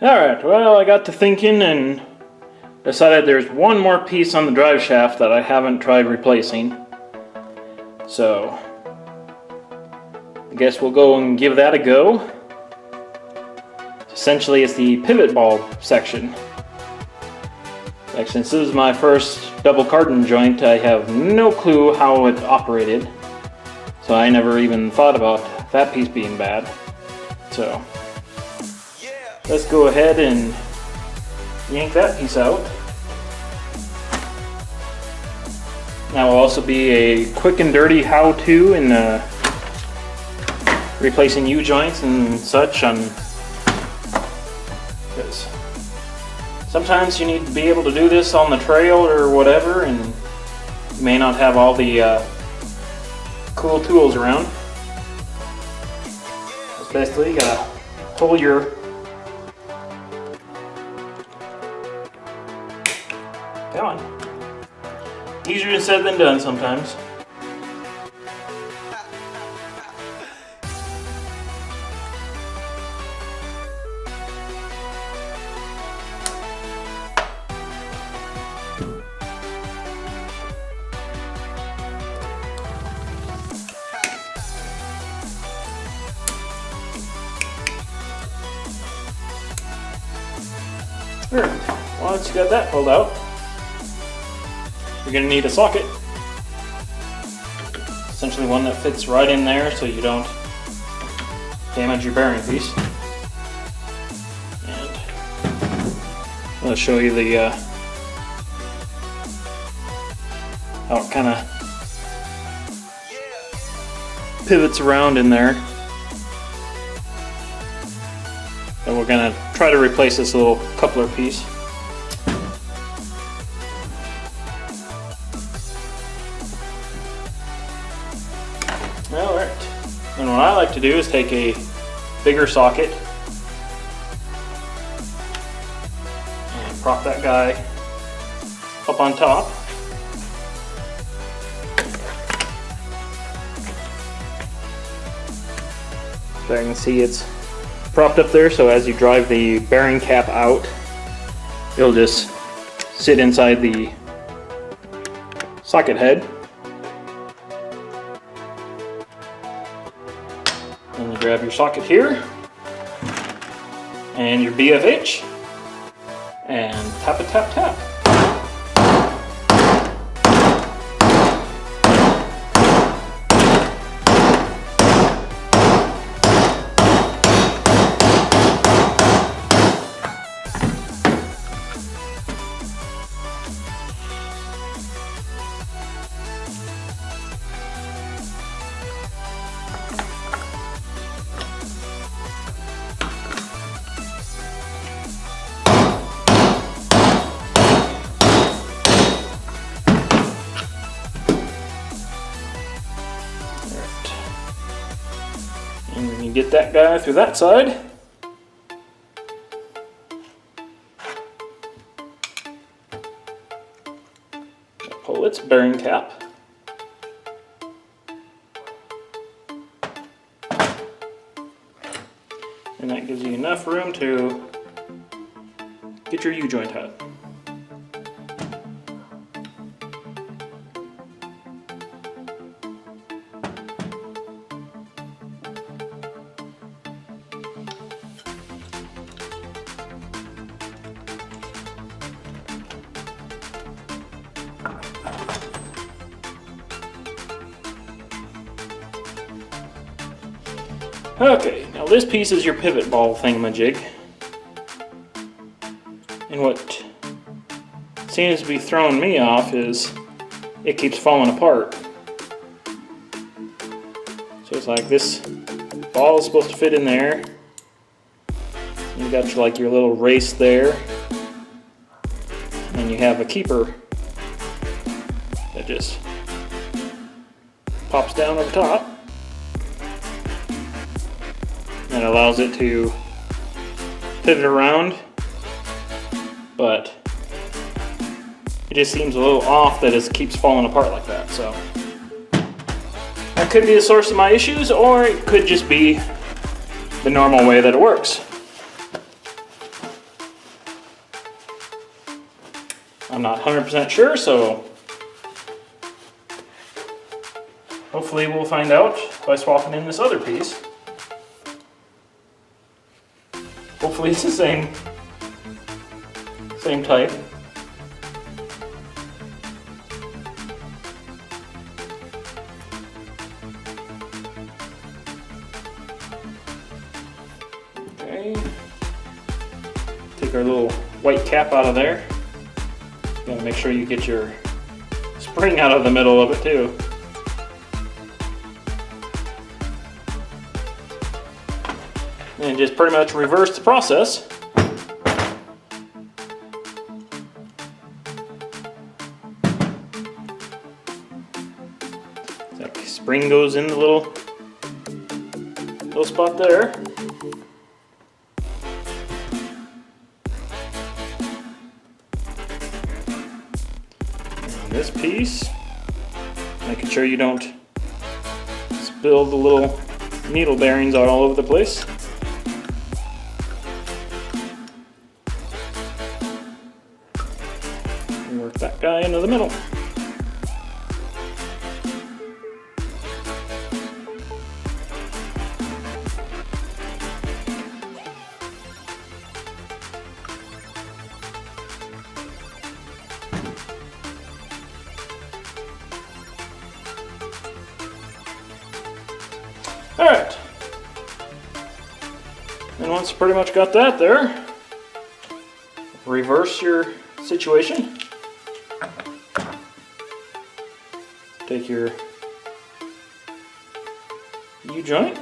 Alright, well, I got to thinking and decided there's one more piece on the drive shaft that I haven't tried replacing. So, I guess we'll go and give that a go. Essentially, it's the pivot ball section. Since this is my first double cardan joint, I have no clue how it operated. So I never even thought about that piece being bad. So, let's go ahead and yank that piece out. That will also be a quick and dirty how-to in replacing U-joints and such on, because sometimes you need to be able to do this on the trail or whatever, and you may not have all the cool tools around. Just basically you gotta pull your come on. Easier said than done sometimes. Alright, once you got that pulled out, you're going to need a socket. Essentially one that fits right in there so you don't damage your bearing piece. And I'll show you the how it kind of pivots around in there. And we're going to try to replace this little coupler piece. Alright, and what I like to do is take a bigger socket and prop that guy up on top. So I can see it's propped up there, so as you drive the bearing cap out, it'll just sit inside the socket head. And you grab your socket here and your BFH and tap it, tap, tap. And we can get that guy through that side. Pull its bearing cap. And that gives you enough room to get your U-joint out. Okay, now this piece is your pivot ball thingamajig. And what seems to be throwing me off is it keeps falling apart. So it's like this ball is supposed to fit in there. You got your little race there. And you have a keeper that just pops down over top. And allows it to pivot around, but it just seems a little off that it keeps falling apart like that. So that could be the source of my issues, or it could just be the normal way that it works. I'm not 100% sure, so hopefully we'll find out by swapping in this other piece. Hopefully it's the same type. Okay. Take our little white cap out of there. You gotta make sure you get your spring out of the middle of it too. And just pretty much reverse the process. That spring goes in the little spot there. And this piece, making sure you don't spill the little needle bearings out all over the place. And work that guy into the middle. Alright, and once you pretty much got that there, reverse your situation. Take your U-joint.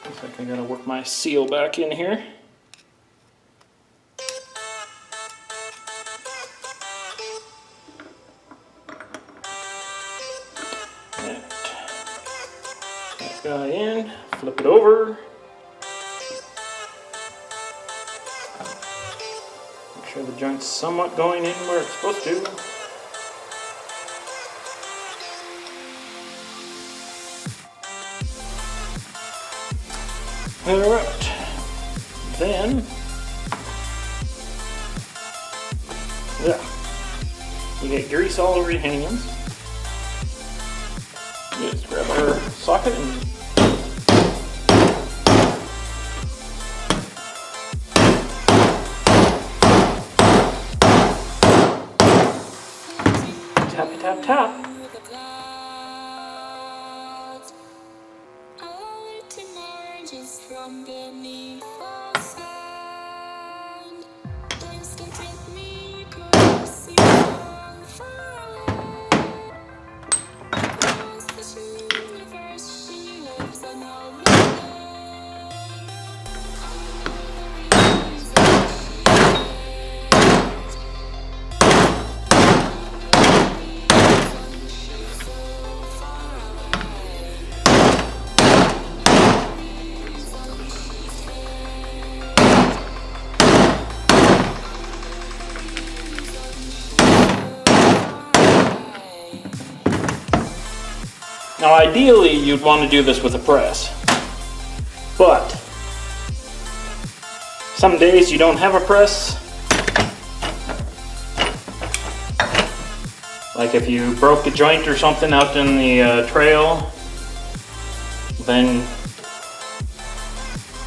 Looks like I gotta work my seal back in here. Guy in, flip it over. Make sure the joint's somewhat going in where it's supposed to. Alright. Then, you get grease all over your hands. Just grab our socket and tappy tap tap. Now ideally you'd want to do this with a press, but some days you don't have a press. Like if you broke a joint or something out in the trail, then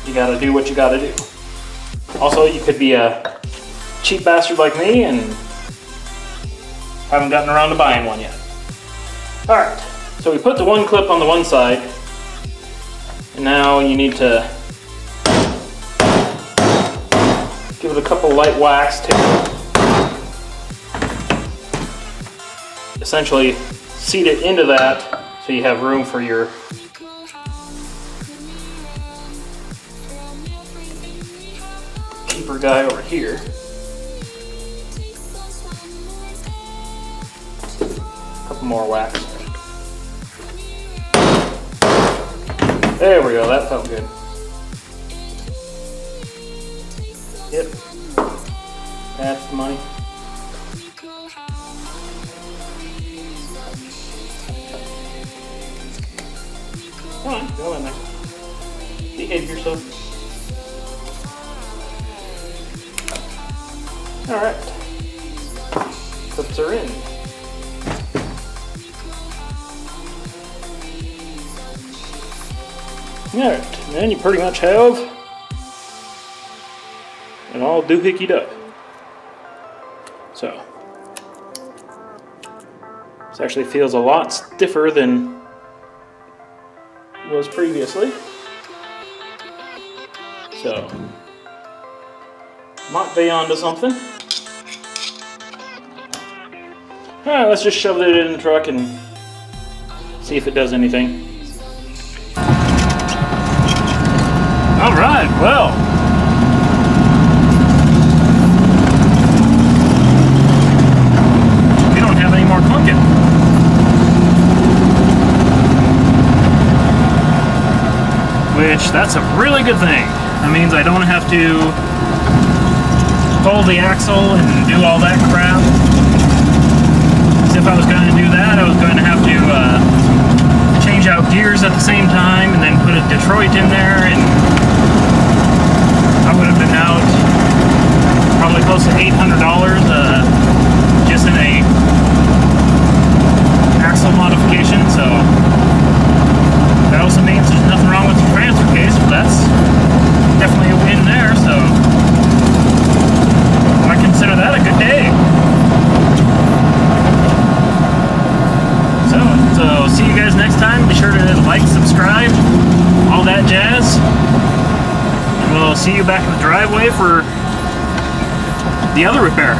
you gotta do what you gotta do. Also, you could be a cheap bastard like me and haven't gotten around to buying one yet. Alright. So we put the one clip on the one side, and now you need to give it a couple light whacks to essentially seat it into that so you have room for your keeper guy over here. A couple more whacks. There we go, that felt good. Yep. That's the money. Come on, go in there. Behave yourself. Alright. Clips are in. Alright, then you pretty much have it all doohickied up. So, this actually feels a lot stiffer than it was previously. So, might be onto something. Alright, let's just shove it in the truck and see if it does anything. Alright, well. We don't have any more clunking. Which, that's a really good thing. That means I don't have to pull the axle and do all that crap. Because if I was going to do that, I was going to have to change out gears at the same time and then put a Detroit in there, and I would have been out probably close to $800 just in a axle modification. So that also means there's nothing wrong with the transfer case, but that's definitely a win there. So I consider that a good day. So see you guys next time. Be sure to like, subscribe, all that jazz. And we'll see you back in the driveway for the other repair.